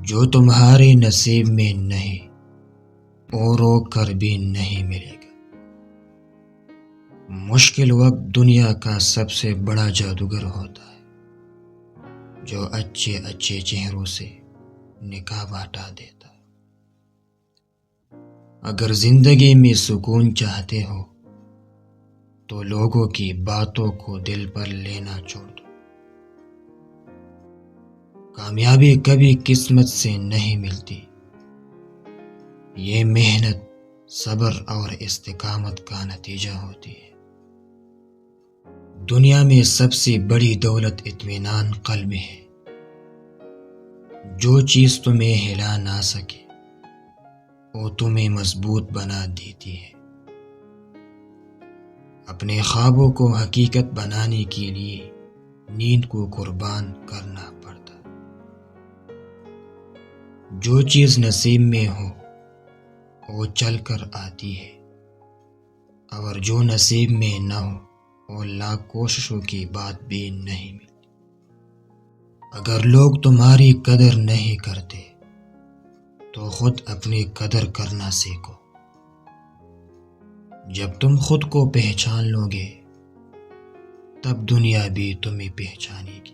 جو تمہارے نصیب میں نہیں اور روک کر بھی نہیں ملے گا۔ مشکل وقت دنیا کا سب سے بڑا جادوگر ہوتا ہے، جو اچھے اچھے چہروں سے نقاب ہٹا دیتا ہے۔ اگر زندگی میں سکون چاہتے ہو تو لوگوں کی باتوں کو دل پر لینا چھوڑ دو۔ کامیابی کبھی قسمت سے نہیں ملتی، یہ محنت، صبر اور استقامت کا نتیجہ ہوتی ہے۔ دنیا میں سب سے بڑی دولت اطمینان قلب ہے۔ جو چیز تمہیں ہلا نہ سکے وہ تمہیں مضبوط بنا دیتی ہے۔ اپنے خوابوں کو حقیقت بنانے کے لیے نیند کو قربان کرنا پڑتا ہے۔ جو چیز نصیب میں ہو وہ چل کر آتی ہے، اور جو نصیب میں نہ ہو وہ لاکھ کوششوں کے بعد بھی نہیں ملتی۔ اگر لوگ تمہاری قدر نہیں کرتے تو خود اپنی قدر کرنا سیکھو۔ جب تم خود کو پہچان لو گے تب دنیا بھی تمہیں پہچانے گی۔